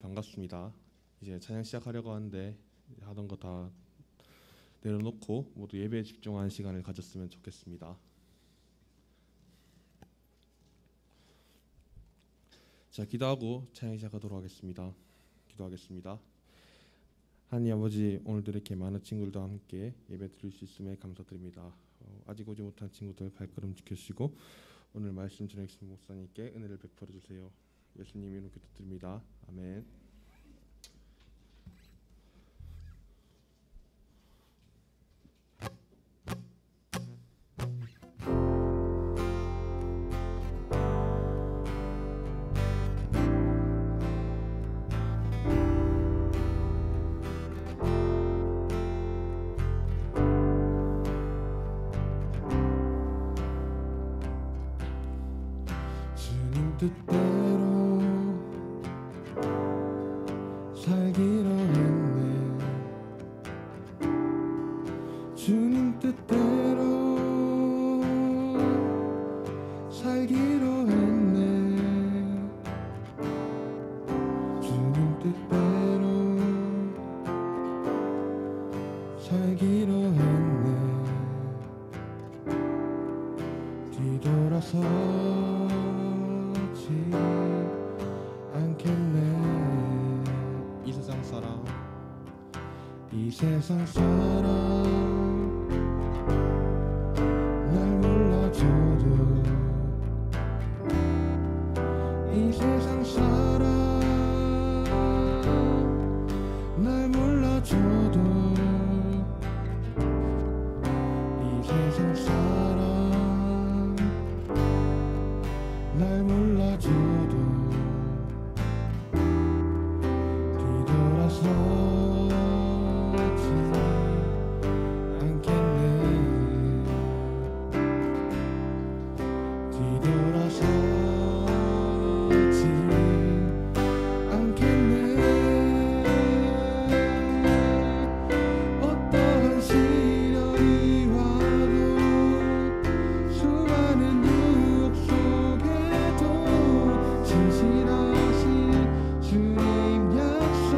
반갑습니다. 이제 찬양 시작하려고 하는데 하던 거 다 내려놓고 모두 예배에 집중하는 시간을 가졌으면 좋겠습니다. 자, 기도하고 찬양 시작하도록 하겠습니다. 기도하겠습니다. 하나님 아버지, 오늘도 이렇게 많은 친구들과 함께 예배 드릴 수 있음에 감사드립니다. 아직 오지 못한 친구들 발걸음 지켜주시고 오늘 말씀 전해주신 목사님께 은혜를 베풀어 주세요. 예수님 이름으로 기도드립니다. 아멘. 뜻대로 살기로 했네. 주님 뜻대로 살기로 했네. 주님 뜻대로 살기로 했네. 뒤돌아서 않겠네. 이 세상 사람 날 몰라줘도 이 세상 사람 날 몰라줘도 이 세상 사람 날 몰라줘도 서지 않겠네. 뒤돌아서지 않겠네. 어떠한 시련이 와도 수많은 유혹 속에도 진실하신 주님 약속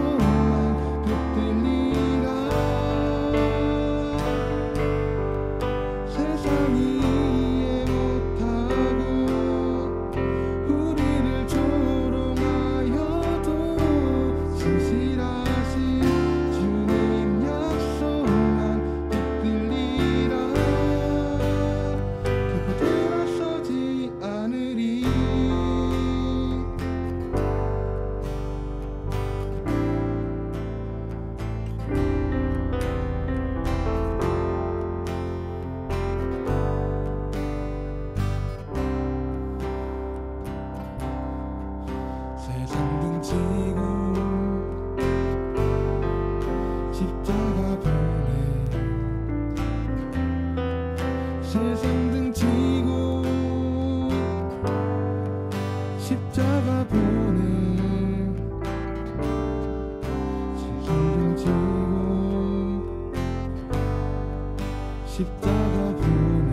세상이 이해 못하고 우리를 조롱하여도 진실하신 주님 약속만 붙들리라. 결코 돌아서지 않으리. 세상 등지고 십자가 보내. 세상 등지고 십자가 보내. 세상 등지고 십자가 보내.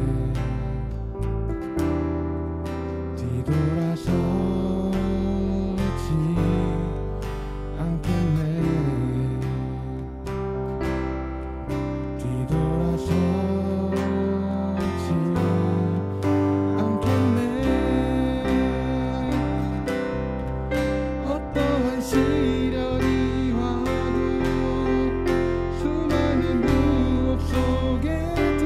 뒤돌아서 않겠네. 뒤돌아서지 않겠네. 어떠한 시련이 와도 수많은 유혹 속에도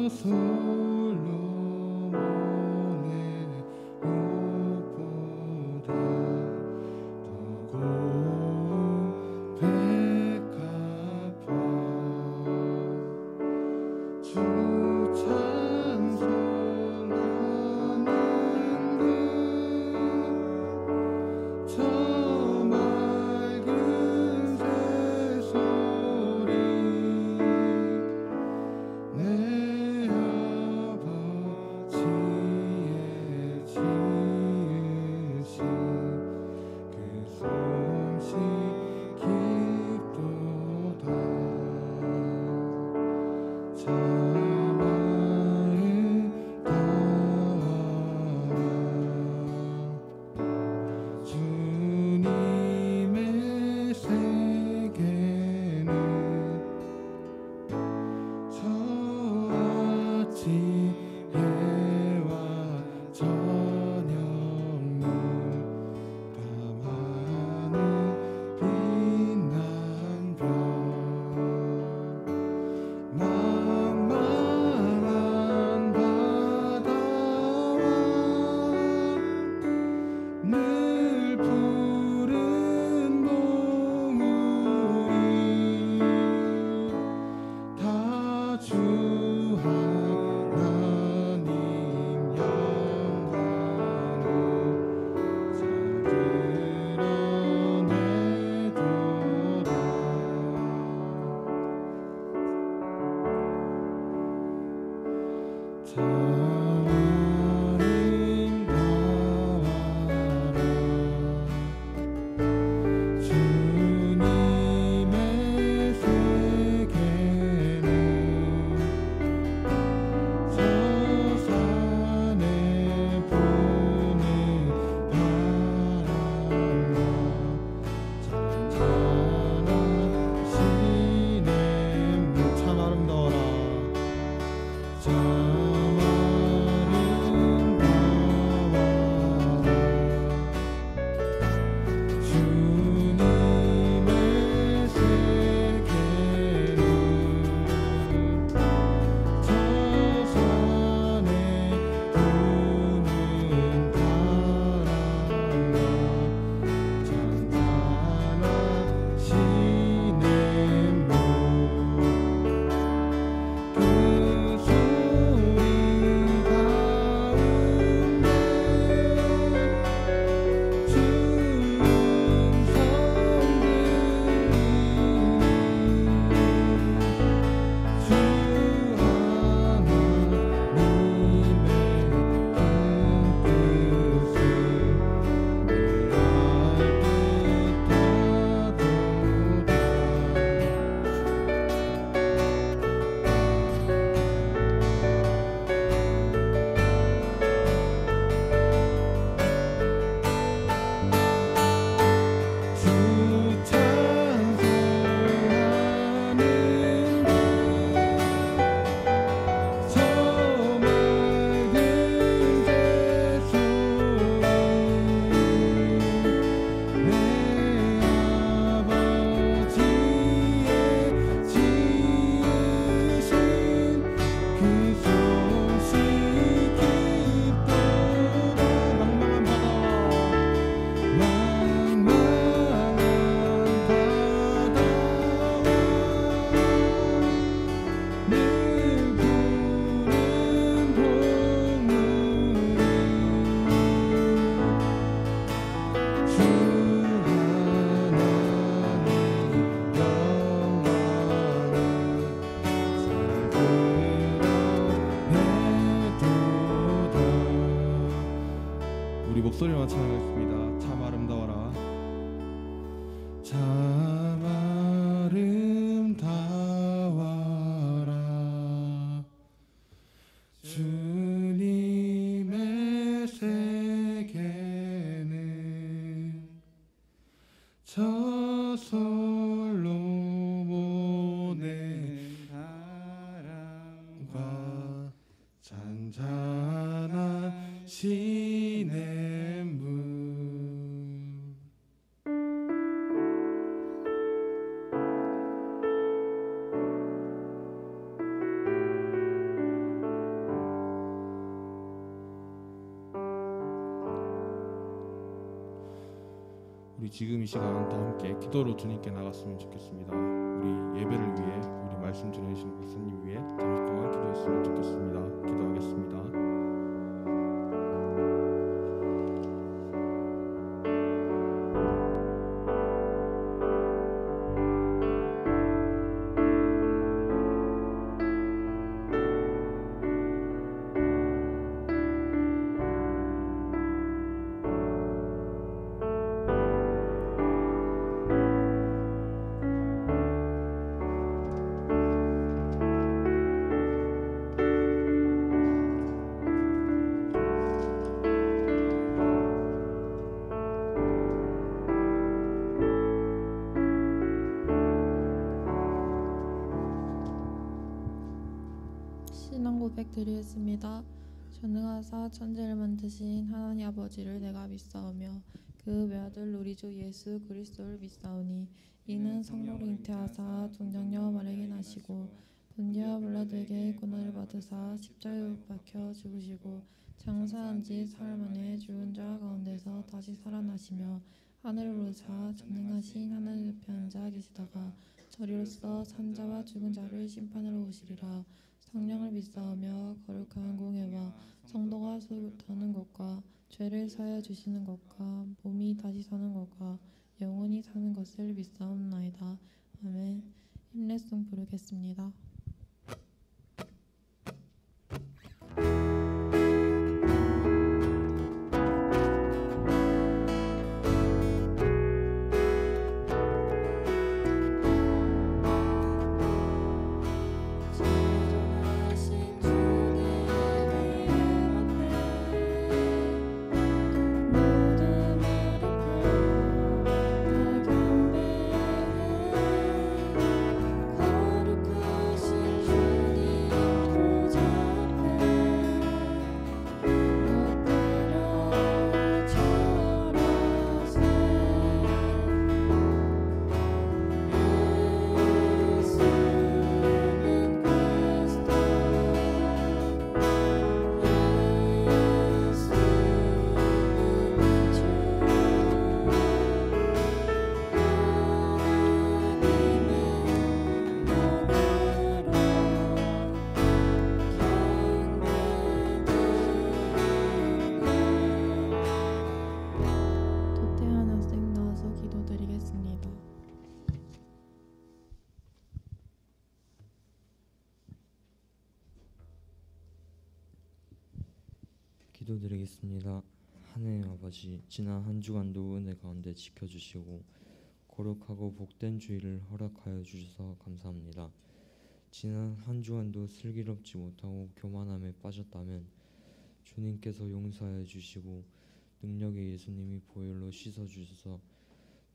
주 주 하나님 영광을 드러내도다. 우리 목소리만 찬양하겠습니다. 참 아름다워라. 참 아름다워라. 주님의 세계는 저절로 보낸 바람과 잔잔한 시냇물. 우리 지금 이 시간 다 함께 기도로 주님께 나갔으면 좋겠습니다. 우리 예배를 위해, 우리 말씀 전해주시는 목사님 위해 잠시 동안 기도했으면 좋겠습니다. 기도하겠습니다. 신앙 고백 드리겠습니다. 전능하사 천지를 만드신 하나님 아버지를 내가 믿사오며 그 외아들 우리 주 예수 그리스도를 믿사오니 이는 성령으로 잉태하사 동정녀 마리아에게 나시고 본디오 빌라도에게 고난을 받으사 십자가에 못 박혀 죽으시고 장사한 지 사흘 만에 죽은 자 가운데서 다시 살아나시며 하늘을 오르사 전능하신 하나님 옆에 앉아 계시다가 저리로서 산자와 죽은 자를 심판하러 오시리라. 성령을 믿사오며 거룩한 공예와 성도가 소유하는 것과 죄를 사하여 주시는 것과 몸이 다시 사는 것과 영원히 사는 것을 믿사옵나이다. 아멘. 힘내송 부르겠습니다. 도태한 학생 나와서 기도드리겠습니다. 기도드리겠습니다. 하나님 아버지, 지난 한 주간도 은혜 가운데 지켜주시고 거룩하고 복된 주일을 허락하여 주셔서 감사합니다. 지난 한 주간도 슬기롭지 못하고 교만함에 빠졌다면 주님께서 용서하여 주시고 능력의 예수님이 보혈로 씻어 주셔서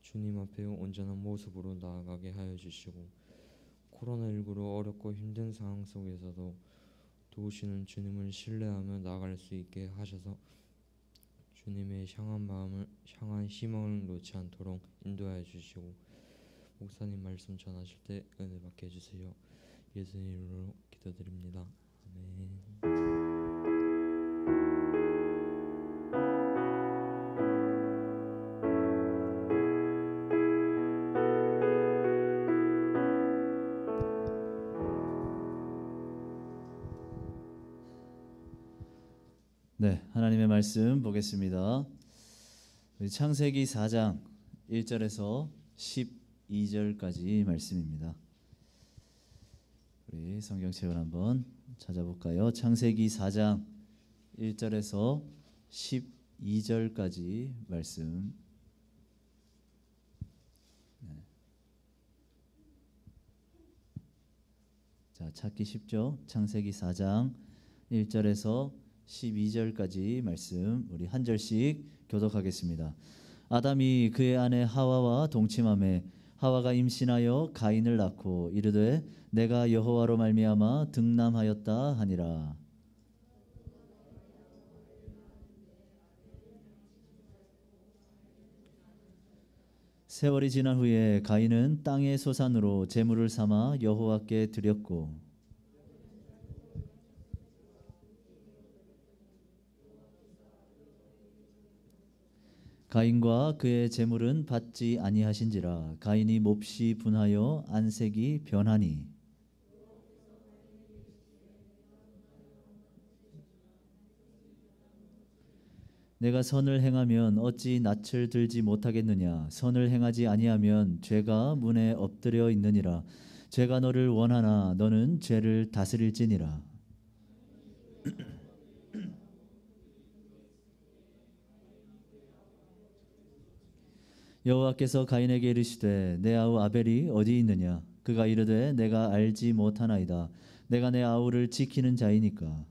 주님 앞에 온전한 모습으로 나아가게 하여 주시고 코로나19로 어렵고 힘든 상황 속에서도 도우시는 주님을 신뢰하며 나아갈 수 있게 하셔서 주님의 향한 희망을 놓지 않도록 인도하여 주시고 목사님 말씀 전하실 때 은혜 받게 해주세요. 예수님 이름으로 기도드립니다. 아멘. 네, 하나님의 말씀 보겠습니다. 우리 창세기 4장 1절에서 12절까지 말씀입니다. 우리 성경책을 한번 찾아볼까요? 창세기 4장 1절에서 12절까지 말씀. 네. 자, 찾기 쉽죠? 창세기 4장 1절에서 12절까지 말씀 우리 한 절씩 교독하겠습니다. 아담이 그의 아내 하와와 동침하매 하와가 임신하여 가인을 낳고 이르되 내가 여호와로 말미암아 득남하였다 하니라. 세월이 지난 후에 가인은 땅의 소산으로 제물을 삼아 여호와께 드렸고 가인과 그의 제물은 받지 아니하신지라. 가인이 몹시 분하여 안색이 변하니 내가 선을 행하면 어찌 낯을 들지 못하겠느냐. 선을 행하지 아니하면 죄가 문에 엎드려 있느니라. 죄가 너를 원하나 너는 죄를 다스릴지니라. 여호와께서 가인에게 이르시되 내 아우 아벨이 어디 있느냐. 그가 이르되 내가 알지 못하나이다. 내가 내 아우를 지키는 자이니까.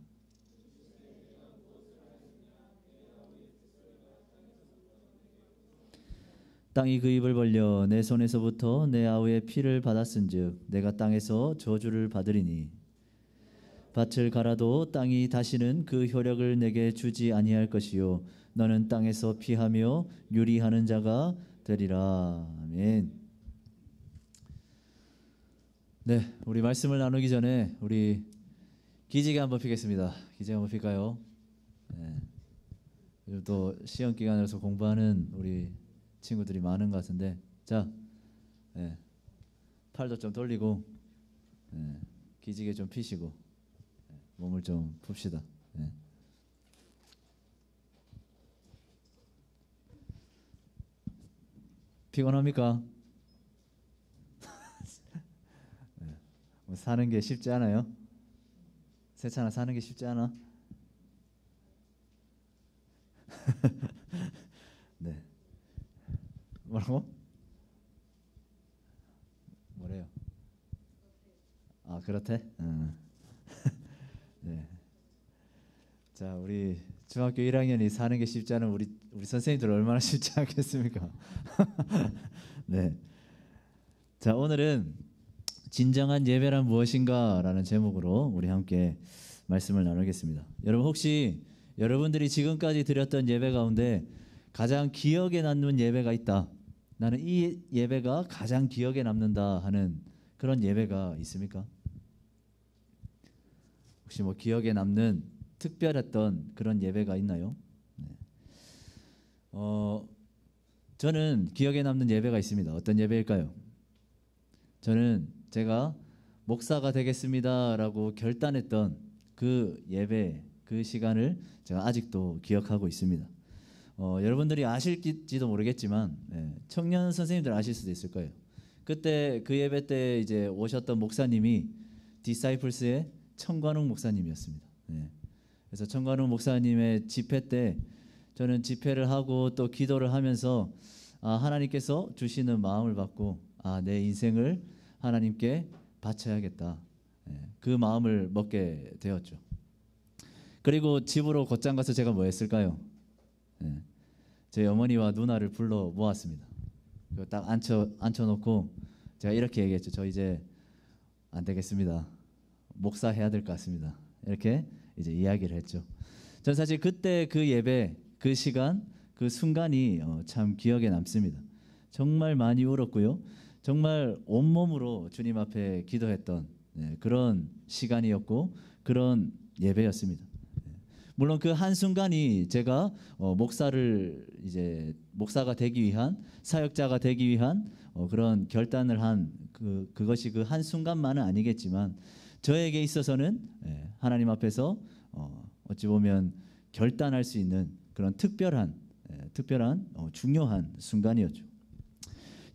땅이 그 입을 벌려 내 손에서부터 내 아우의 피를 받았은즉 내가 땅에서 저주를 받으리니 밭을 갈아도 땅이 다시는 그 효력을 내게 주지 아니할 것이요 너는 땅에서 피하며 유리하는 자가 되리라. 아멘. 네, 우리 말씀을 나누기 전에 우리 기지개 한번 피겠습니다. 기지개 한번 필까요? 네. 요즘 또 시험 기간이라서 공부하는 우리 친구들이 많은 것 같은데, 자, 네. 팔도 좀 돌리고 기지개 좀 피시고 몸을 좀 풉시다. 피곤합니까? 뭐 사는 게 쉽지 않아요? 세찬아, 사는 게 쉽지 않아? 네. 뭐라고? 뭐래요? 아, 그렇대? 네. 자, 우리 중학교 1학년이 사는 게 쉽지 않은 우리 선생님들 얼마나 쉽지 않겠습니까? 네. 자, 오늘은 진정한 예배란 무엇인가라는 제목으로 우리 함께 말씀을 나누겠습니다. 여러분, 혹시 여러분들이 지금까지 드렸던 예배 가운데 가장 기억에 남는 예배가 있다, 나는 이 예배가 가장 기억에 남는다 하는 그런 예배가 있습니까? 혹시 뭐 기억에 남는 특별했던 그런 예배가 있나요? 네. 저는 기억에 남는 예배가 있습니다. 어떤 예배일까요? 저는 제가 목사가 되겠습니다라고 결단했던 그 예배, 그 시간을 제가 아직도 기억하고 있습니다. 여러분들이 아실지도 모르겠지만 청년 선생님들 아실 수도 있을 거예요. 그때 그 예배 때 이제 오셨던 목사님이 디사이플스의 청관웅 목사님이었습니다. 그래서 청관웅 목사님의 집회 때 저는 집회를 하고 또 기도를 하면서 하나님께서 주시는 마음을 받고 내 인생을 하나님께 바쳐야겠다, 그 마음을 먹게 되었죠. 그리고 집으로 곧장 가서 제가 뭐 했을까요? 제 어머니와 누나를 불러 모았습니다. 그리고 딱 앉혀놓고 제가 이렇게 얘기했죠. 저 이제 안 되겠습니다. 목사 해야 될 것 같습니다. 이렇게 이제 이야기를 했죠. 전 사실 그때 그 예배, 그 시간, 그 순간이 참 기억에 남습니다. 정말 많이 울었고요. 정말 온몸으로 주님 앞에 기도했던 그런 시간이었고 그런 예배였습니다. 물론 그 한순간이 제가 목사가 되기 위한, 사역자가 되기 위한 그런 결단을 한 그것이 그 한순간만은 아니겠지만 저에게 있어서는 하나님 앞에서 어찌 보면 결단할 수 있는 그런 특별한 중요한 순간이었죠.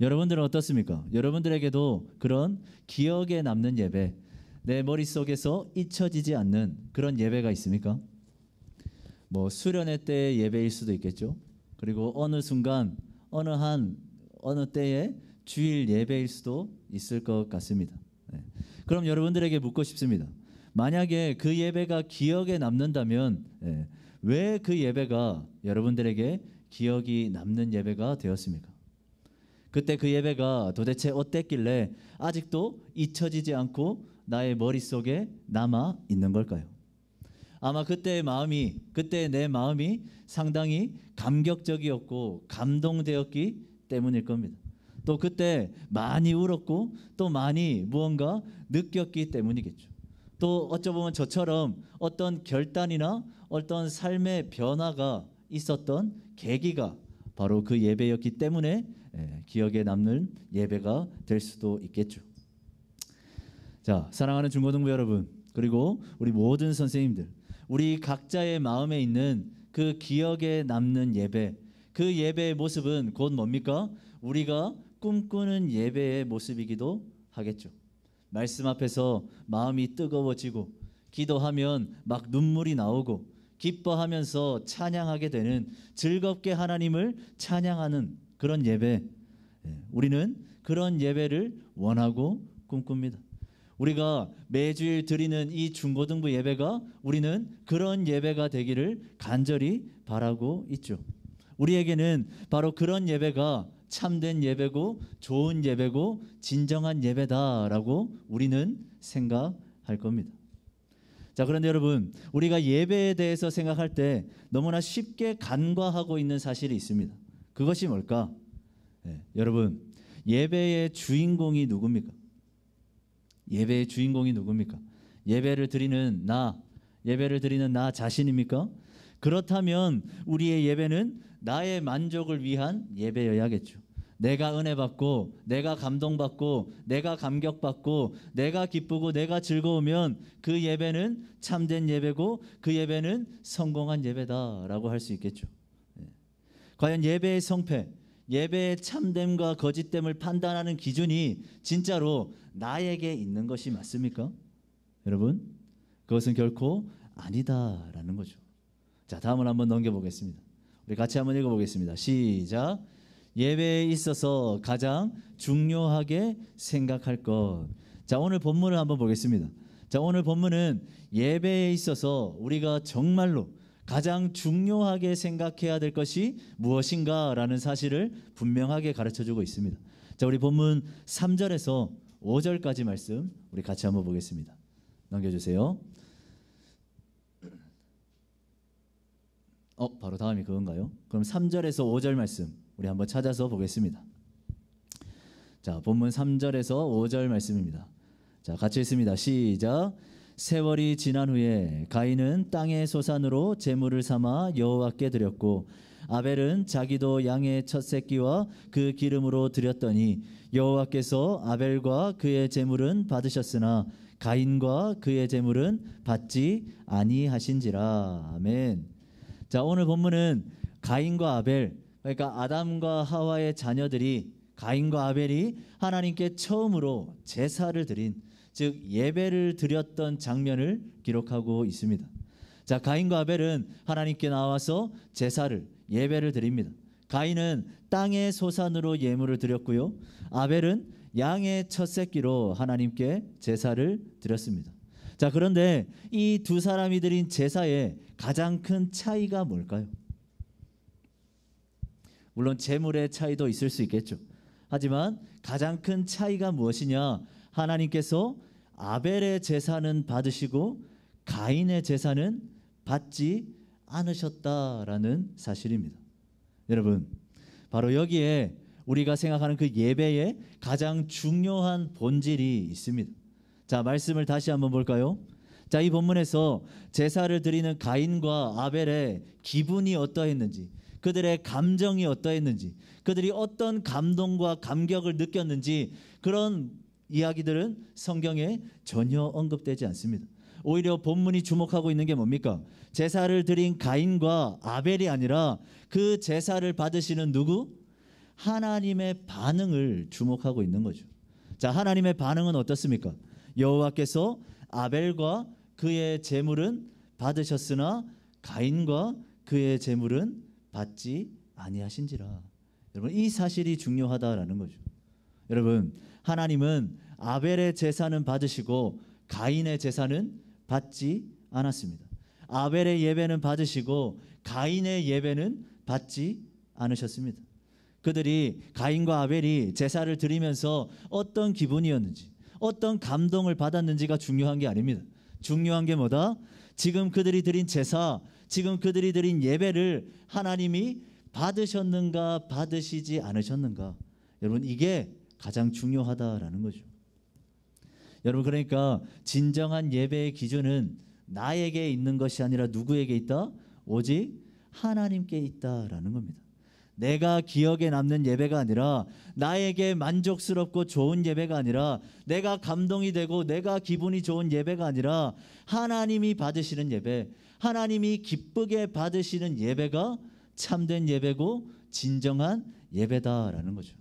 여러분들은 어떻습니까? 여러분들에게도 그런 기억에 남는 예배, 내 머릿속에서 잊혀지지 않는 그런 예배가 있습니까? 뭐 수련회 때의 예배일 수도 있겠죠. 그리고 어느 순간 어느 때의 주일 예배일 수도 있을 것 같습니다. 그럼 여러분들에게 묻고 싶습니다. 만약에 그 예배가 기억에 남는다면 왜 그 예배가 여러분들에게 기억이 남는 예배가 되었습니까? 그때 그 예배가 도대체 어땠길래 아직도 잊혀지지 않고 나의 머릿속에 남아 있는 걸까요? 아마 그때의 내 마음이 상당히 감격적이었고 감동되었기 때문일 겁니다. 또 그때 많이 울었고 또 많이 무언가 느꼈기 때문이겠죠. 또 어쩌면 저처럼 어떤 결단이나 어떤 삶의 변화가 있었던 계기가 바로 그 예배였기 때문에 기억에 남는 예배가 될 수도 있겠죠. 자, 사랑하는 중고등부 여러분, 그리고 우리 모든 선생님들, 우리 각자의 마음에 있는 그 기억에 남는 예배, 그 예배의 모습은 곧 뭡니까? 우리가 꿈꾸는 예배의 모습이기도 하겠죠. 말씀 앞에서 마음이 뜨거워지고 기도하면 막 눈물이 나오고 기뻐하면서 찬양하게 되는, 즐겁게 하나님을 찬양하는 그런 예배, 우리는 그런 예배를 원하고 꿈꿉니다. 우리가 매주일 드리는 이 중고등부 예배가 우리는 그런 예배가 되기를 간절히 바라고 있죠. 우리에게는 바로 그런 예배가 참된 예배고 좋은 예배고 진정한 예배다라고 우리는 생각할 겁니다. 자, 그런데 여러분, 우리가 예배에 대해서 생각할 때 너무나 쉽게 간과하고 있는 사실이 있습니다. 그것이 뭘까? 여러분, 예배의 주인공이 누굽니까? 예배의 주인공이 누굽니까? 예배를 드리는 나 자신입니까? 그렇다면 우리의 예배는 나의 만족을 위한 예배여야겠죠. 내가 은혜 받고 내가 감동받고 내가 감격받고 내가 기쁘고 내가 즐거우면 그 예배는 참된 예배고 그 예배는 성공한 예배다라고 할 수 있겠죠. 과연 예배의 성패, 예배의 참됨과 거짓됨을 판단하는 기준이 진짜로 나에게 있는 것이 맞습니까? 여러분, 그것은 결코 아니다라는 거죠. 자, 다음을 한번 넘겨보겠습니다. 우리 같이 한번 읽어보겠습니다. 시작. 예배에 있어서 가장 중요하게 생각할 것. 자, 오늘 본문을 한번 보겠습니다. 자, 오늘 본문은 예배에 있어서 우리가 정말로 가장 중요하게 생각해야 될 것이 무엇인가라는 사실을 분명하게 가르쳐주고 있습니다. 자, 우리 본문 3절에서 5절까지 말씀 우리 같이 한번 보겠습니다. 넘겨주세요. 바로 다음이 그건가요? 그럼 3절에서 5절 말씀 우리 한번 찾아서 보겠습니다. 자, 본문 3절에서 5절 말씀입니다. 자, 같이 읽습니다. 시작. 세월이 지난 후에 가인은 땅의 소산으로 제물을 삼아 여호와께 드렸고 아벨은 자기도 양의 첫 새끼와 그 기름으로 드렸더니 여호와께서 아벨과 그의 제물은 받으셨으나 가인과 그의 제물은 받지 아니하신지라. 아멘. 자, 오늘 본문은 가인과 아벨, 그러니까 아담과 하와의 자녀들이 가인과 아벨이 하나님께 처음으로 제사를 드린, 즉 예배를 드렸던 장면을 기록하고 있습니다. 자, 가인과 아벨은 하나님께 나와서 제사를, 예배를 드립니다. 가인은 땅의 소산으로 예물을 드렸고요, 아벨은 양의 첫 새끼로 하나님께 제사를 드렸습니다. 자, 그런데 이 두 사람이 드린 제사의 가장 큰 차이가 뭘까요? 물론 제물의 차이도 있을 수 있겠죠. 하지만 가장 큰 차이가 무엇이냐? 하나님께서 아벨의 제사는 받으시고 가인의 제사는 받지 않으셨다라는 사실입니다. 여러분, 바로 여기에 우리가 생각하는 그 예배의 가장 중요한 본질이 있습니다. 자, 말씀을 다시 한번 볼까요? 자, 이 본문에서 제사를 드리는 가인과 아벨의 기분이 어떠했는지, 그들의 감정이 어떠했는지, 그들이 어떤 감동과 감격을 느꼈는지, 그런 이야기들은 성경에 전혀 언급되지 않습니다. 오히려 본문이 주목하고 있는 게 뭡니까? 제사를 드린 가인과 아벨이 아니라 그 제사를 받으시는 누구? 하나님의 반응을 주목하고 있는 거죠. 자, 하나님의 반응은 어떻습니까? 여호와께서 아벨과 그의 제물은 받으셨으나 가인과 그의 제물은 받지 아니하신지라. 여러분, 이 사실이 중요하다라는 거죠. 여러분, 하나님은 아벨의 제사는 받으시고 가인의 제사는 받지 않았습니다. 아벨의 예배는 받으시고 가인의 예배는 받지 않으셨습니다. 그들이, 가인과 아벨이 제사를 드리면서 어떤 기분이었는지, 어떤 감동을 받았는지가 중요한 게 아닙니다. 중요한 게 뭐다? 지금 그들이 드린 제사, 지금 그들이 드린 예배를 하나님이 받으셨는가 받으시지 않으셨는가, 여러분, 이게 가장 중요하다라는 거죠. 여러분, 그러니까 진정한 예배의 기준은 나에게 있는 것이 아니라 누구에게 있다? 오직 하나님께 있다라는 겁니다. 내가 기억에 남는 예배가 아니라, 나에게 만족스럽고 좋은 예배가 아니라, 내가 감동이 되고 내가 기분이 좋은 예배가 아니라 하나님이 받으시는 예배, 하나님이 기쁘게 받으시는 예배가 참된 예배고 진정한 예배다라는 거죠.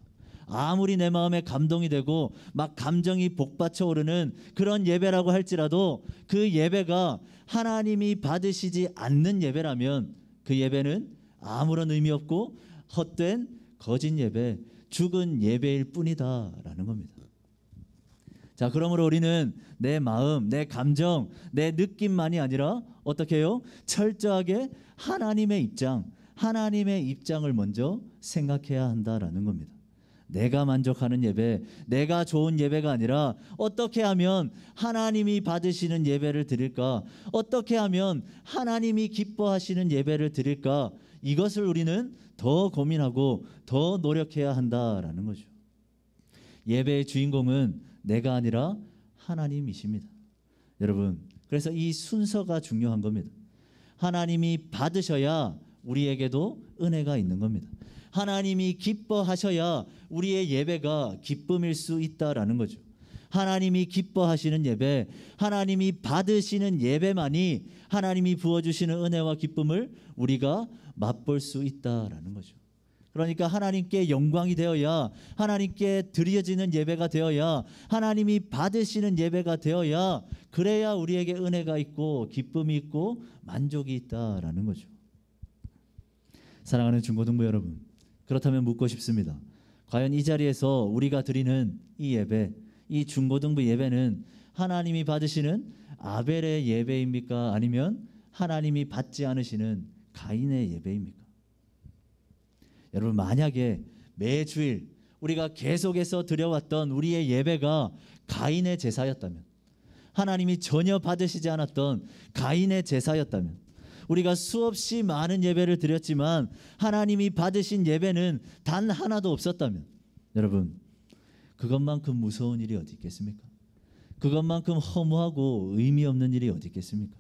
아무리 내 마음에 감동이 되고 막 감정이 복받쳐 오르는 그런 예배라고 할지라도 그 예배가 하나님이 받으시지 않는 예배라면 그 예배는 아무런 의미 없고 헛된 거짓 예배, 죽은 예배일 뿐이다라는 겁니다. 자, 그러므로 우리는 내 마음, 내 감정, 내 느낌만이 아니라 어떻게 해요? 철저하게 하나님의 입장을 먼저 생각해야 한다라는 겁니다. 내가 만족하는 예배, 내가 좋은 예배가 아니라 어떻게 하면 하나님이 받으시는 예배를 드릴까? 어떻게 하면 하나님이 기뻐하시는 예배를 드릴까? 이것을 우리는 더 고민하고 더 노력해야 한다라는 거죠. 예배의 주인공은 내가 아니라 하나님이십니다. 여러분, 그래서 이 순서가 중요한 겁니다. 하나님이 받으셔야 우리에게도 은혜가 있는 겁니다. 하나님이 기뻐하셔야 우리의 예배가 기쁨일 수 있다라는 거죠. 하나님이 기뻐하시는 예배, 하나님이 받으시는 예배만이 하나님이 부어주시는 은혜와 기쁨을 우리가 맛볼 수 있다라는 거죠. 그러니까 하나님께 영광이 되어야, 하나님께 드려지는 예배가 되어야, 하나님이 받으시는 예배가 되어야, 그래야 우리에게 은혜가 있고 기쁨이 있고 만족이 있다라는 거죠. 사랑하는 중고등부 여러분, 그렇다면 묻고 싶습니다. 과연 이 자리에서 우리가 드리는 이 예배, 이 중고등부 예배는 하나님이 받으시는 아벨의 예배입니까? 아니면 하나님이 받지 않으시는 가인의 예배입니까? 여러분, 만약에 매주일 우리가 계속해서 드려왔던 우리의 예배가 가인의 제사였다면, 하나님이 전혀 받으시지 않았던 가인의 제사였다면, 우리가 수없이 많은 예배를 드렸지만 하나님이 받으신 예배는 단 하나도 없었다면, 여러분, 그것만큼 무서운 일이 어디 있겠습니까? 그것만큼 허무하고 의미 없는 일이 어디 있겠습니까?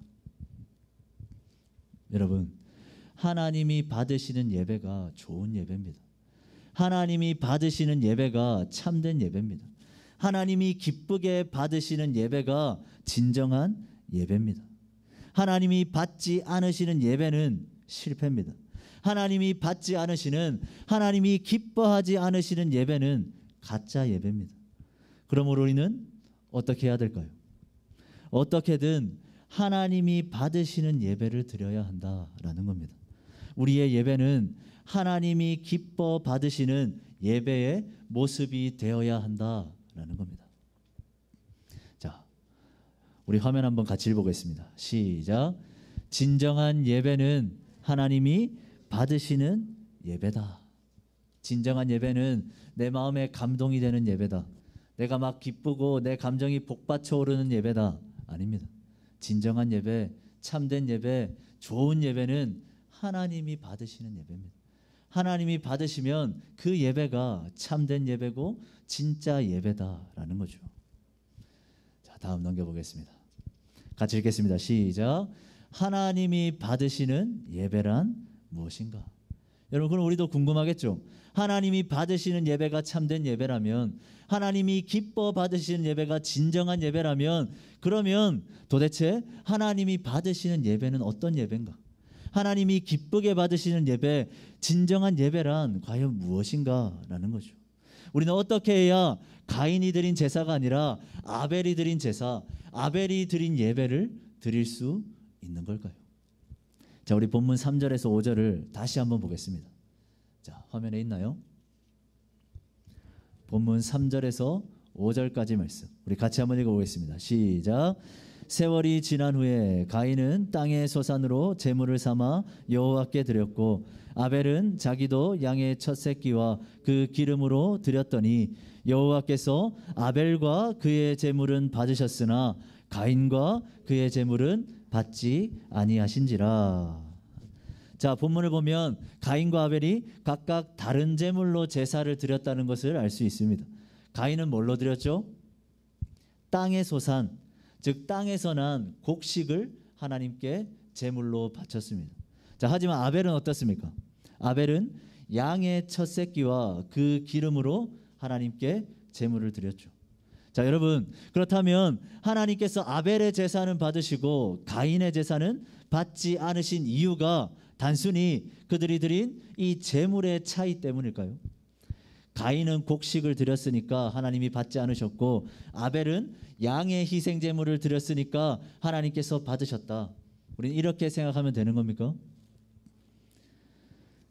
여러분, 하나님이 받으시는 예배가 좋은 예배입니다. 하나님이 받으시는 예배가 참된 예배입니다. 하나님이 기쁘게 받으시는 예배가 진정한 예배입니다. 하나님이 받지 않으시는 예배는 실패입니다. 하나님이 받지 않으시는, 하나님이 기뻐하지 않으시는 예배는 가짜 예배입니다. 그러므로 우리는 어떻게 해야 될까요? 어떻게든 하나님이 받으시는 예배를 드려야 한다라는 겁니다. 우리의 예배는 하나님이 기뻐 받으시는 예배의 모습이 되어야 한다라는 겁니다. 자, 우리 화면 한번 같이 읽어보겠습니다. 시작. 진정한 예배는 하나님이 받으시는 예배다. 진정한 예배는 내 마음에 감동이 되는 예배다. 내가 막 기쁘고 내 감정이 복받쳐 오르는 예배다. 아닙니다. 진정한 예배, 참된 예배, 좋은 예배는 하나님이 받으시는 예배입니다. 하나님이 받으시면 그 예배가 참된 예배고 진짜 예배다라는 거죠. 자, 다음 넘겨보겠습니다. 같이 읽겠습니다. 시작. 하나님이 받으시는 예배란 무엇인가? 여러분, 그럼 우리도 궁금하겠죠? 하나님이 받으시는 예배가 참된 예배라면, 하나님이 기뻐 받으시는 예배가 진정한 예배라면, 그러면 도대체 하나님이 받으시는 예배는 어떤 예배인가? 하나님이 기쁘게 받으시는 예배, 진정한 예배란 과연 무엇인가? 라는 거죠. 우리는 어떻게 해야 가인이 드린 제사가 아니라 아벨이 드린 제사, 아벨이 드린 예배를 드릴 수 있는 걸까요? 자, 우리 본문 3절에서 5절을 다시 한번 보겠습니다. 자, 화면에 있나요? 본문 3절에서 5절까지 말씀 우리 같이 한번 읽어보겠습니다. 시작. 세월이 지난 후에 가인은 땅의 소산으로 제물을 삼아 여호와께 드렸고, 아벨은 자기도 양의 첫 새끼와 그 기름으로 드렸더니 여호와께서 아벨과 그의 제물은 받으셨으나 가인과 그의 제물은 받지 아니하신지라. 자, 본문을 보면 가인과 아벨이 각각 다른 제물로 제사를 드렸다는 것을 알 수 있습니다. 가인은 뭘로 드렸죠? 땅의 소산, 즉 땅에서 난 곡식을 하나님께 제물로 바쳤습니다. 자, 하지만 아벨은 어떻습니까? 아벨은 양의 첫 새끼와 그 기름으로 하나님께 제물을 드렸죠. 자, 여러분, 그렇다면 하나님께서 아벨의 제사는 받으시고 가인의 제사는 받지 않으신 이유가 단순히 그들이 드린 이 제물의 차이 때문일까요? 가인은 곡식을 드렸으니까 하나님이 받지 않으셨고, 아벨은 양의 희생 제물을 드렸으니까 하나님께서 받으셨다. 우리는 이렇게 생각하면 되는 겁니까?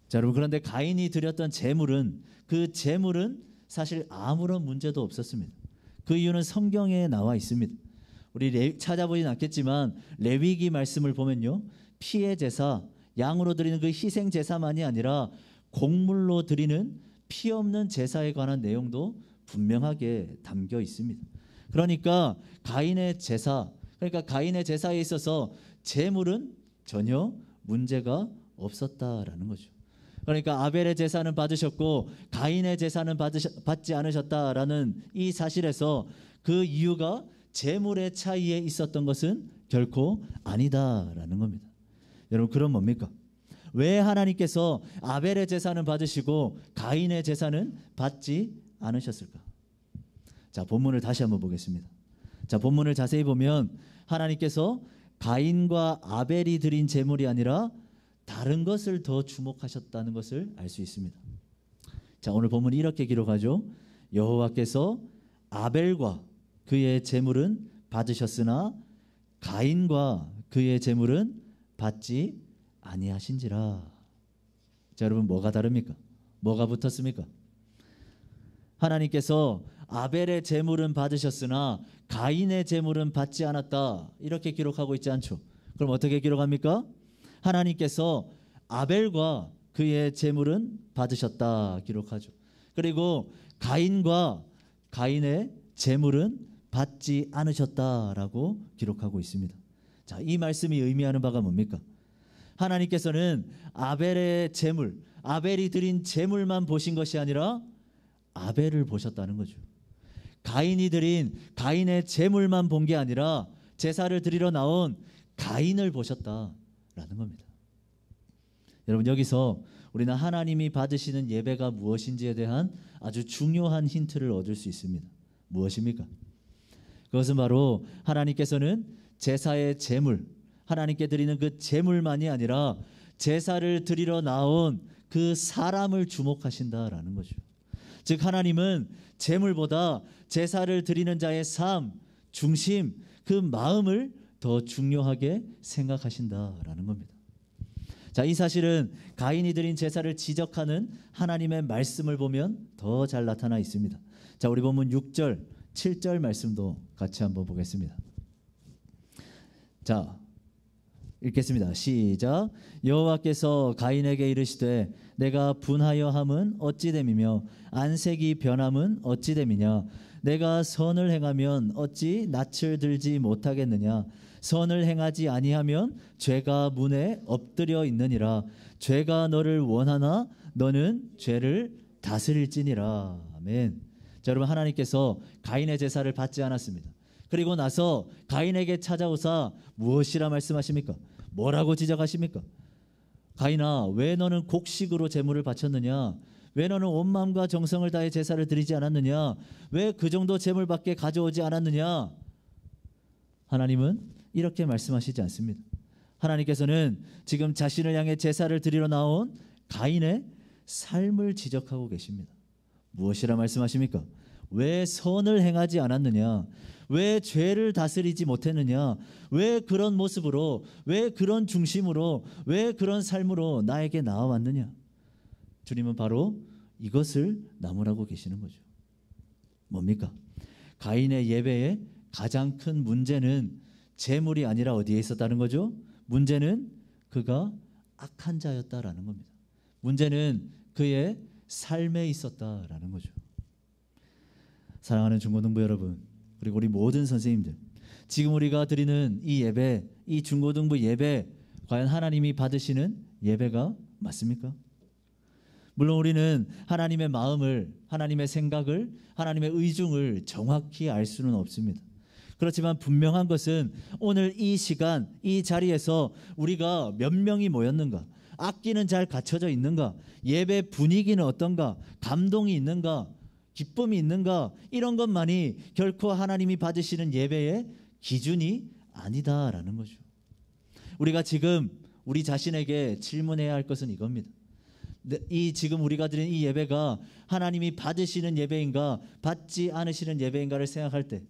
자, 여러분, 그런데 가인이 드렸던 제물은, 그 제물은 사실 아무런 문제도 없었습니다. 그 이유는 성경에 나와 있습니다. 우리 찾아보진 않겠지만 레위기 말씀을 보면요, 피의 제사, 양으로 드리는 그 희생 제사만이 아니라 곡물로 드리는 피 없는 제사에 관한 내용도 분명하게 담겨 있습니다. 그러니까 가인의 제사, 그러니까 가인의 제사에 있어서 제물은 전혀 문제가 없었다라는 거죠. 그러니까 아벨의 제사는 받으셨고 가인의 제사는 받지 않으셨다라는 이 사실에서 그 이유가 제물의 차이에 있었던 것은 결코 아니다라는 겁니다. 여러분, 그럼 뭡니까? 왜 하나님께서 아벨의 제사는 받으시고 가인의 제사는 받지 않으셨을까? 자, 본문을 다시 한번 보겠습니다. 자, 본문을 자세히 보면 하나님께서 가인과 아벨이 드린 제물이 아니라 다른 것을 더 주목하셨다는 것을 알 수 있습니다. 자, 오늘 본문이 이렇게 기록하죠. 여호와께서 아벨과 그의 제물은 받으셨으나 가인과 그의 제물은 받지 아니하신지라. 자, 여러분, 뭐가 다릅니까? 뭐가 붙었습니까? 하나님께서 아벨의 제물은 받으셨으나 가인의 제물은 받지 않았다, 이렇게 기록하고 있지 않죠? 그럼 어떻게 기록합니까? 하나님께서 아벨과 그의 제물은 받으셨다 기록하죠. 그리고 가인과 가인의 제물은 받지 않으셨다라고 기록하고 있습니다. 자, 이 말씀이 의미하는 바가 뭡니까? 하나님께서는 아벨의 제물, 아벨이 드린 제물만 보신 것이 아니라 아벨을 보셨다는 거죠. 가인이 드린 가인의 제물만 본 게 아니라 제사를 드리러 나온 가인을 보셨다라는 겁니다. 여러분, 여기서 우리는 하나님이 받으시는 예배가 무엇인지에 대한 아주 중요한 힌트를 얻을 수 있습니다. 무엇입니까? 그것은 바로 하나님께서는 제사의 제물, 하나님께 드리는 그 제물만이 아니라 제사를 드리러 나온 그 사람을 주목하신다라는 거죠. 즉, 하나님은 제물보다 제사를 드리는 자의 삶, 중심, 그 마음을 더 중요하게 생각하신다라는 겁니다. 자, 이 사실은 가인이 드린 제사를 지적하는 하나님의 말씀을 보면 더 잘 나타나 있습니다. 자, 우리 본문 6절, 7절 말씀도 같이 한번 보겠습니다. 자, 읽겠습니다. 시작. 여호와께서 가인에게 이르시되 내가 분하여 함은 어찌 됨이며 안색이 변함은 어찌 됨이냐. 내가 선을 행하면 어찌 낯을 들지 못하겠느냐. 선을 행하지 아니하면 죄가 문에 엎드려 있느니라. 죄가 너를 원하나 너는 죄를 다스릴지니라. 아멘. 자, 여러분, 하나님께서 가인의 제사를 받지 않았습니다. 그리고 나서 가인에게 찾아오사 무엇이라 말씀하십니까? 뭐라고 지적하십니까? 가인아, 왜 너는 곡식으로 제물을 바쳤느냐? 왜 너는 온 마음과 정성을 다해 제사를 드리지 않았느냐? 왜 그 정도 제물밖에 가져오지 않았느냐? 하나님은 이렇게 말씀하시지 않습니다. 하나님께서는 지금 자신을 향해 제사를 드리러 나온 가인의 삶을 지적하고 계십니다. 무엇이라 말씀하십니까? 왜 선을 행하지 않았느냐? 왜 죄를 다스리지 못했느냐? 왜 그런 모습으로, 왜 그런 중심으로, 왜 그런 삶으로 나에게 나와왔느냐? 주님은 바로 이것을 나무라고 계시는 거죠. 뭡니까? 가인의 예배의 가장 큰 문제는 제물이 아니라 어디에 있었다는 거죠? 문제는 그가 악한 자였다라는 겁니다. 문제는 그의 삶에 있었다라는 거죠. 사랑하는 중고등부 여러분, 그리고 우리 모든 선생님들, 지금 우리가 드리는 이 예배, 이 중고등부 예배, 과연 하나님이 받으시는 예배가 맞습니까? 물론 우리는 하나님의 마음을, 하나님의 생각을, 하나님의 의중을 정확히 알 수는 없습니다. 그렇지만 분명한 것은 오늘 이 시간, 이 자리에서 우리가 몇 명이 모였는가, 악기는 잘 갖춰져 있는가, 예배 분위기는 어떤가, 감동이 있는가, 기쁨이 있는가, 이런 것만이 결코 하나님이 받으시는 예배의 기준이 아니다라는 거죠. 우리가 지금 우리 자신에게 질문해야 할 것은 이겁니다. 이 지금 우리가 드린 이 예배가 하나님이 받으시는 예배인가, 받지 않으시는 예배인가를 생각할 때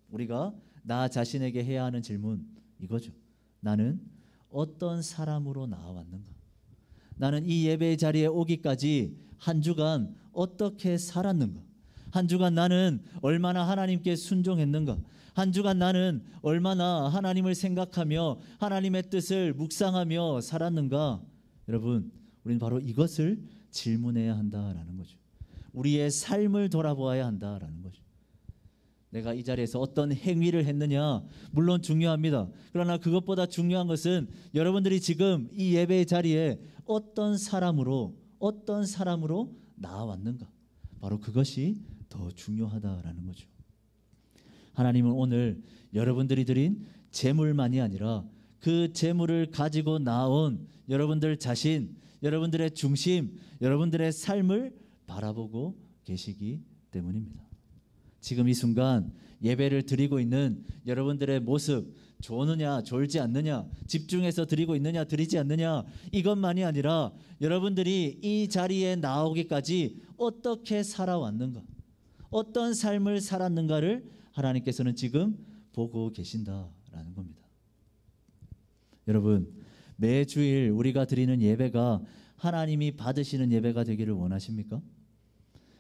우리가 나 자신에게 해야 하는 질문 이거죠. 나는 어떤 사람으로 나와왔는가? 나는 이 예배의 자리에 오기까지 한 주간 어떻게 살았는가? 한 주간 나는 얼마나 하나님께 순종했는가? 한 주간 나는 얼마나 하나님을 생각하며 하나님의 뜻을 묵상하며 살았는가? 여러분, 우리는 바로 이것을 질문해야 한다라는 거죠. 우리의 삶을 돌아보아야 한다라는 거죠. 내가 이 자리에서 어떤 행위를 했느냐, 물론 중요합니다. 그러나 그것보다 중요한 것은 여러분들이 지금 이 예배의 자리에 어떤 사람으로 나아왔는가, 바로 그것이 더 중요하다라는 거죠. 하나님은 오늘 여러분들이 드린 제물만이 아니라 그 재물을 가지고 나온 여러분들 자신, 여러분들의 중심, 여러분들의 삶을 바라보고 계시기 때문입니다. 지금 이 순간 예배를 드리고 있는 여러분들의 모습, 좋느냐 좋지 않느냐, 집중해서 드리고 있느냐 드리지 않느냐, 이것만이 아니라 여러분들이 이 자리에 나오기까지 어떻게 살아왔는가, 어떤 삶을 살았는가를 하나님께서는 지금 보고 계신다라는 겁니다. 여러분, 매주일 우리가 드리는 예배가 하나님이 받으시는 예배가 되기를 원하십니까?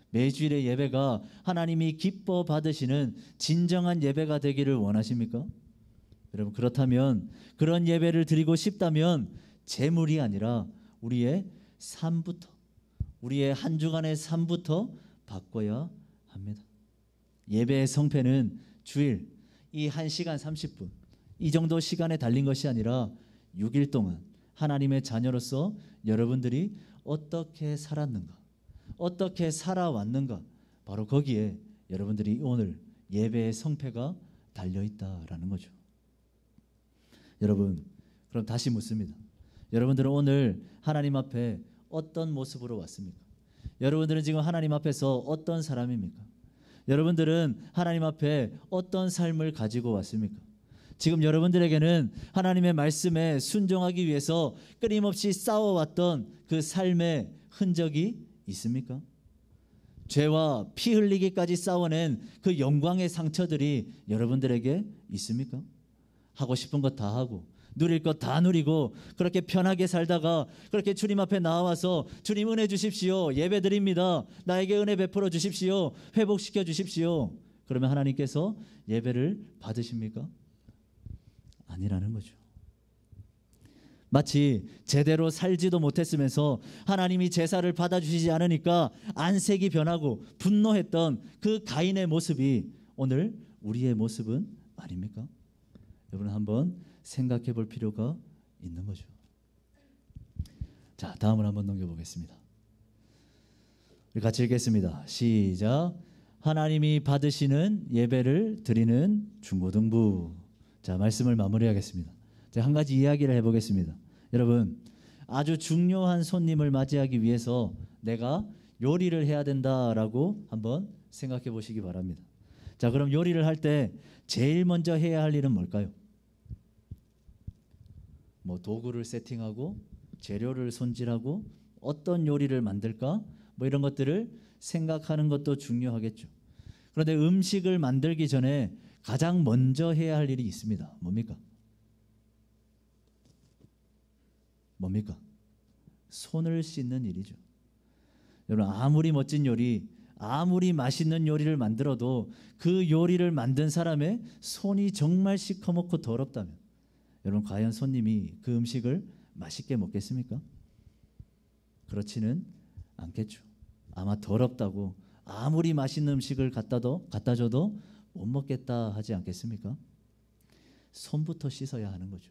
매주일의 예배가 하나님이 기뻐 받으시는 진정한 예배가 되기를 원하십니까? 여러분, 그렇다면, 그런 예배를 드리고 싶다면 재물이 아니라 우리의 삶부터, 우리의 한 주간의 삶부터 바꿔야 합니다. 예배의 성패는 주일 이 1시간 30분 이 정도 시간에 달린 것이 아니라 6일 동안 하나님의 자녀로서 여러분들이 어떻게 살았는가, 어떻게 살아왔는가, 바로 거기에 여러분들이 오늘 예배의 성패가 달려있다라는 거죠. 여러분, 그럼 다시 묻습니다. 여러분들은 오늘 하나님 앞에 어떤 모습으로 왔습니까? 여러분들은 지금 하나님 앞에서 어떤 사람입니까? 여러분들은 하나님 앞에 어떤 삶을 가지고 왔습니까? 지금 여러분들에게는 하나님의 말씀에 순종하기 위해서 끊임없이 싸워왔던 그 삶의 흔적이 있습니까? 죄와 피 흘리기까지 싸워낸 그 영광의 상처들이 여러분들에게 있습니까? 하고 싶은 것 다 하고 누릴 것 다 누리고 그렇게 편하게 살다가 그렇게 주님 앞에 나와서 주님 은혜 주십시오, 예배 드립니다, 나에게 은혜 베풀어 주십시오, 회복시켜 주십시오, 그러면 하나님께서 예배를 받으십니까? 아니라는 거죠. 마치 제대로 살지도 못했으면서 하나님이 제사를 받아주시지 않으니까 안색이 변하고 분노했던 그 가인의 모습이 오늘 우리의 모습은 아닙니까? 여러분, 한번 생각해 볼 필요가 있는 거죠. 자, 다음을 한번 넘겨보겠습니다. 우리 같이 읽겠습니다. 시작. 하나님이 받으시는 예배를 드리는 중고등부. 자, 말씀을 마무리하겠습니다. 제가 한 가지 이야기를 해보겠습니다. 여러분, 아주 중요한 손님을 맞이하기 위해서 내가 요리를 해야 된다라고 한번 생각해 보시기 바랍니다. 자, 그럼 요리를 할 때 제일 먼저 해야 할 일은 뭘까요? 뭐 도구를 세팅하고 재료를 손질하고 어떤 요리를 만들까, 뭐 이런 것들을 생각하는 것도 중요하겠죠. 그런데 음식을 만들기 전에 가장 먼저 해야 할 일이 있습니다. 뭡니까? 손을 씻는 일이죠. 여러분, 아무리 멋진 요리, 아무리 맛있는 요리를 만들어도 그 요리를 만든 사람의 손이 정말 시커멓고 더럽다면 여러분, 과연 손님이 그 음식을 맛있게 먹겠습니까? 그렇지는 않겠죠. 아마 더럽다고 아무리 맛있는 음식을 갖다 줘도 못 먹겠다 하지 않겠습니까? 손부터 씻어야 하는 거죠.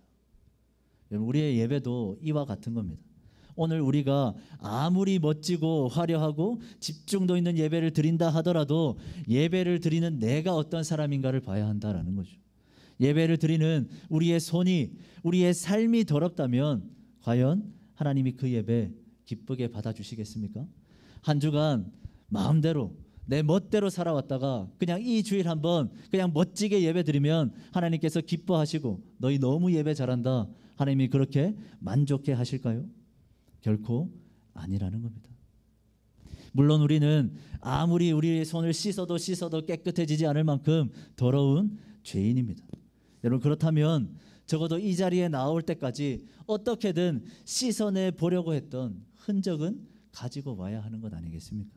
여러분, 우리의 예배도 이와 같은 겁니다. 오늘 우리가 아무리 멋지고 화려하고 집중도 있는 예배를 드린다 하더라도 예배를 드리는 내가 어떤 사람인가를 봐야 한다라는 거죠. 예배를 드리는 우리의 손이, 우리의 삶이 더럽다면 과연 하나님이 그 예배 기쁘게 받아주시겠습니까? 한 주간 마음대로 내 멋대로 살아왔다가 그냥 이 주일 한번 그냥 멋지게 예배 드리면 하나님께서 기뻐하시고 너희 너무 예배 잘한다, 하나님이 그렇게 만족해 하실까요? 결코 아니라는 겁니다. 물론 우리는 아무리 우리의 손을 씻어도 깨끗해지지 않을 만큼 더러운 죄인입니다. 여러분, 그렇다면 적어도 이 자리에 나올 때까지 어떻게든 씻어내 보려고 했던 흔적은 가지고 와야 하는 것 아니겠습니까?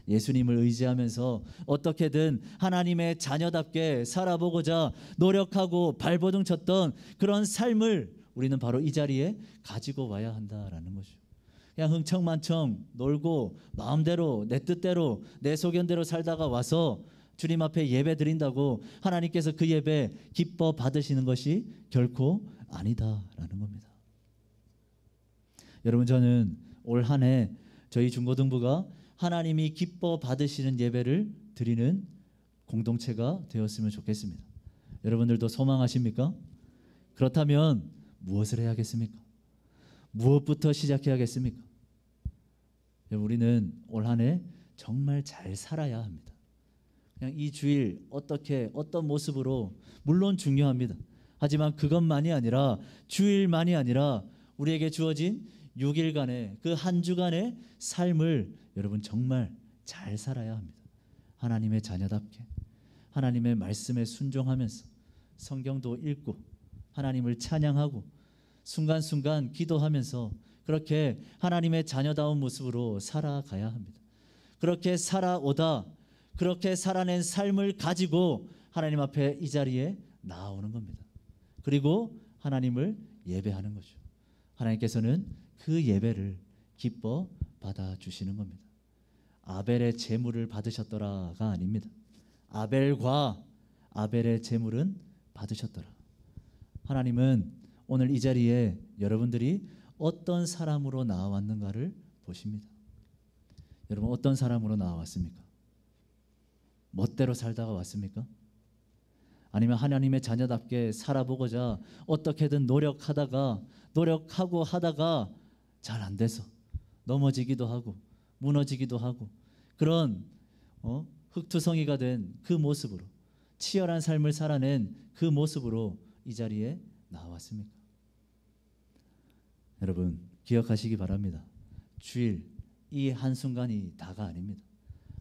예수님을 의지하면서 어떻게든 하나님의 자녀답게 살아보고자 노력하고 발버둥 쳤던 그런 삶을 우리는 바로 이 자리에 가지고 와야 한다라는 거죠. 그냥 흥청만청 놀고 마음대로 내 뜻대로 내 소견대로 살다가 와서 주님 앞에 예배 드린다고 하나님께서 그 예배 기뻐 받으시는 것이 결코 아니다라는 겁니다. 여러분, 저는 올 한 해 저희 중고등부가 하나님이 기뻐 받으시는 예배를 드리는 공동체가 되었으면 좋겠습니다. 여러분들도 소망하십니까? 그렇다면 무엇을 해야겠습니까? 무엇부터 시작해야겠습니까? 우리는 올 한 해 정말 잘 살아야 합니다. 그냥 이 주일 어떻게 어떤 모습으로 물론 중요합니다. 하지만 그것만이 아니라 주일만이 아니라 우리에게 주어진 6일간의 그 한 주간의 삶을 여러분 정말 잘 살아야 합니다. 하나님의 자녀답게 하나님의 말씀에 순종하면서 성경도 읽고 하나님을 찬양하고 순간순간 기도하면서 그렇게 하나님의 자녀다운 모습으로 살아가야 합니다. 그렇게 살아오다 그렇게 살아낸 삶을 가지고 하나님 앞에 이 자리에 나오는 겁니다. 그리고 하나님을 예배하는 거죠. 하나님께서는 그 예배를 기뻐 받아주시는 겁니다. 아벨의 제물을 받으셨더라가 아닙니다. 아벨과 아벨의 제물은 받으셨더라. 하나님은 오늘 이 자리에 여러분들이 어떤 사람으로 나왔는가를 보십니다. 여러분 어떤 사람으로 나왔습니까? 멋대로 살다가 왔습니까? 아니면 하나님의 자녀답게 살아보고자 어떻게든 노력하고 하다가 잘 안 돼서 넘어지기도 하고 무너지기도 하고 그런 흙투성이가 된 그 모습으로 치열한 삶을 살아낸 그 모습으로 이 자리에 나왔습니까? 여러분 기억하시기 바랍니다. 주일 이 한순간이 다가 아닙니다.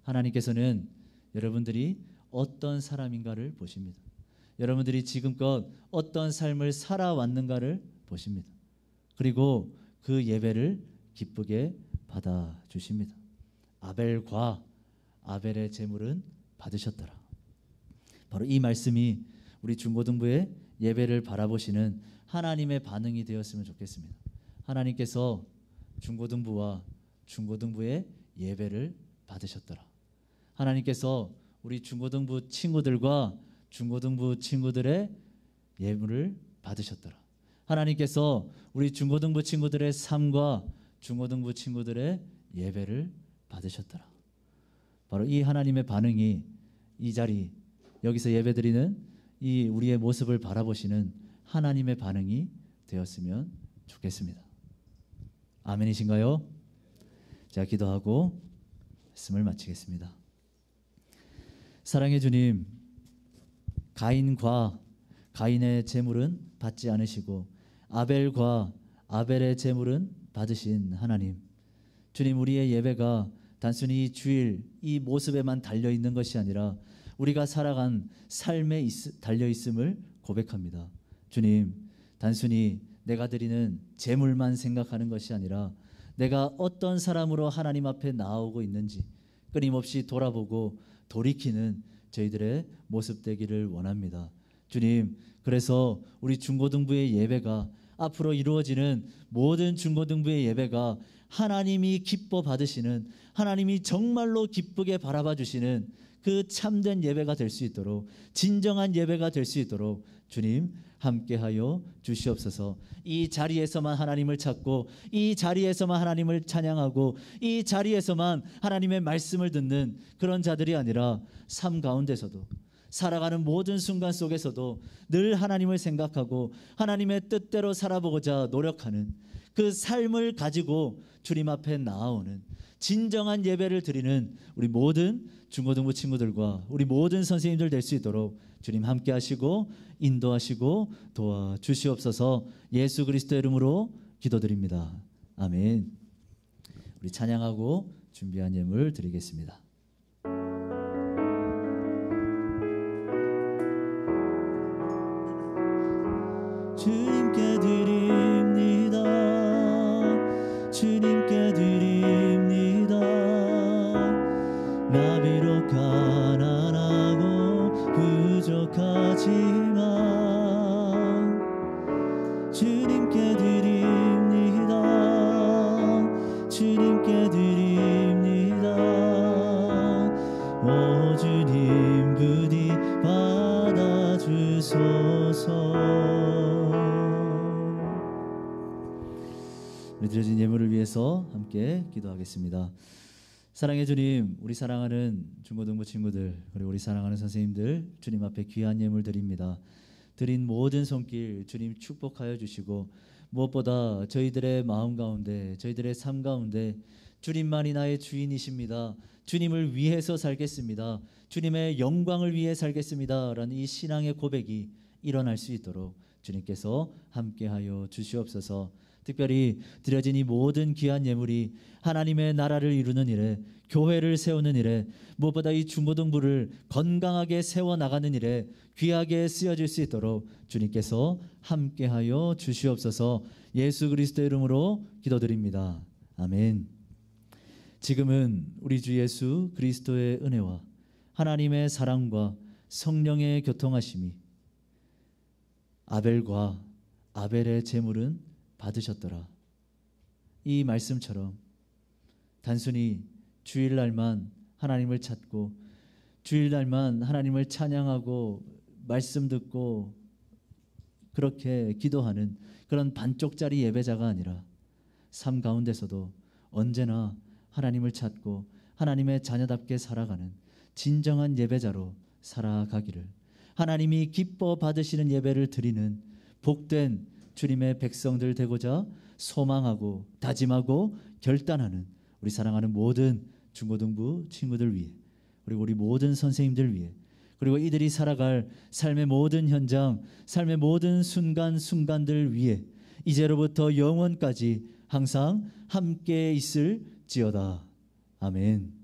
하나님께서는 여러분들이 어떤 사람인가를 보십니다. 여러분들이 지금껏 어떤 삶을 살아왔는가를 보십니다. 그리고 그 예배를 기쁘게 받아주십니다. 아벨과 아벨의 제물은 받으셨더라. 바로 이 말씀이 우리 중고등부의 예배를 바라보시는 하나님의 반응이 되었으면 좋겠습니다. 하나님께서 중고등부와 중고등부의 예배를 받으셨더라. 하나님께서 우리 중고등부 친구들과 중고등부 친구들의 예물을 받으셨더라. 하나님께서 우리 중고등부 친구들의 삶과 중고등부 친구들의 예배를 받으셨더라. 바로 이 하나님의 반응이 이 자리 여기서 예배드리는 이 우리의 모습을 바라보시는 하나님의 반응이 되었으면 좋겠습니다. 아멘이신가요? 자, 기도하고 말씀을 마치겠습니다. 사랑의 주님, 가인과 가인의 제물은 받지 않으시고 아벨과 아벨의 제물은 받으신 하나님, 주님, 우리의 예배가 단순히 이 주일 이 모습에만 달려있는 것이 아니라 우리가 살아간 삶에 달려있음을 고백합니다. 주님, 단순히 내가 드리는 제물만 생각하는 것이 아니라 내가 어떤 사람으로 하나님 앞에 나오고 있는지 끊임없이 돌아보고 돌이키는 저희들의 모습 되기를 원합니다. 주님, 그래서 우리 중고등부의 예배가 앞으로 이루어지는 모든 중고등부의 예배가 하나님이 기뻐 받으시는, 하나님이 정말로 기쁘게 바라봐 주시는 그 참된 예배가 될 수 있도록, 진정한 예배가 될 수 있도록 주님 함께하여 주시옵소서. 이 자리에서만 하나님을 찾고 이 자리에서만 하나님을 찬양하고 이 자리에서만 하나님의 말씀을 듣는 그런 자들이 아니라 삶 가운데서도 살아가는 모든 순간 속에서도 늘 하나님을 생각하고 하나님의 뜻대로 살아보고자 노력하는 그 삶을 가지고 주님 앞에 나아오는 진정한 예배를 드리는 우리 모든 중고등부 친구들과 우리 모든 선생님들 될 수 있도록 주님 함께 하시고 인도하시고 도와주시옵소서. 예수 그리스도의 이름으로 기도드립니다. 아멘. 우리 찬양하고 준비한 예물 드리겠습니다. 주님께 드립니다. 주님께 드립니다. 나 비록 가난하고 부족하지만 주님께 드립니다. 주님께 드립니다. 오 주님 부디 받아주소서. 우리 드려진 예물을 위해서 함께 기도하겠습니다. 사랑의 주님, 우리 사랑하는 중고등부 친구들 그리고 우리 사랑하는 선생님들 주님 앞에 귀한 예물 드립니다. 드린 모든 손길 주님 축복하여 주시고 무엇보다 저희들의 마음 가운데 저희들의 삶 가운데 주님만이 나의 주인이십니다. 주님을 위해서 살겠습니다. 주님의 영광을 위해 살겠습니다. 라는 이 신앙의 고백이 일어날 수 있도록 주님께서 함께하여 주시옵소서. 특별히 드려진 이 모든 귀한 예물이 하나님의 나라를 이루는 일에, 교회를 세우는 일에, 무엇보다 이 중고등부를 건강하게 세워나가는 일에 귀하게 쓰여질 수 있도록 주님께서 함께하여 주시옵소서. 예수 그리스도의 이름으로 기도드립니다. 아멘. 지금은 우리 주 예수 그리스도의 은혜와 하나님의 사랑과 성령의 교통하심이 아벨과 아벨의 제물은 받으셨더라. 이 말씀처럼 단순히 주일날만 하나님을 찾고 주일날만 하나님을 찬양하고 말씀 듣고 그렇게 기도하는 그런 반쪽짜리 예배자가 아니라 삶 가운데서도 언제나 하나님을 찾고 하나님의 자녀답게 살아가는 진정한 예배자로 살아가기를, 하나님이 기뻐 받으시는 예배를 드리는 복된 주님의 백성들 되고자 소망하고 다짐하고 결단하는 우리 사랑하는 모든 중고등부 친구들 위해, 그리고 우리 모든 선생님들 위해, 그리고 이들이 살아갈 삶의 모든 현장, 삶의 모든 순간순간들 위해 이제로부터 영원까지 항상 함께 있을지어다. 아멘.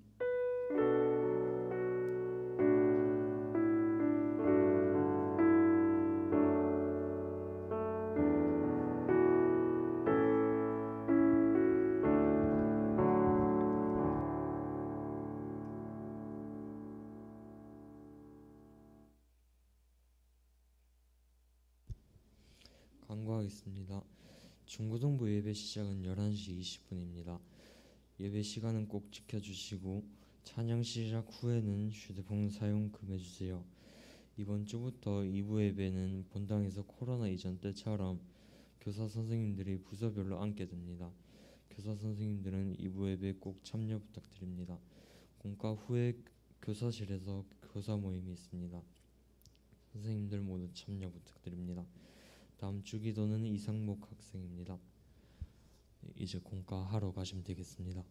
간구하겠습니다. 중고등부 예배 시작은 11시 20분입니다. 예배 시간은 꼭 지켜주시고 찬양 시작 후에는 휴대폰 사용 금해주세요. 이번 주부터 2부 예배는 본당에서 코로나 이전 때처럼 교사 선생님들이 부서별로 앉게 됩니다. 교사 선생님들은 2부 예배 꼭 참여 부탁드립니다. 공과 후에 교사실에서 교사 모임이 있습니다. 선생님들 모두 참여 부탁드립니다. 다음 주 기도는 이상목 학생입니다. 이제 공과 하러 가시면 되겠습니다.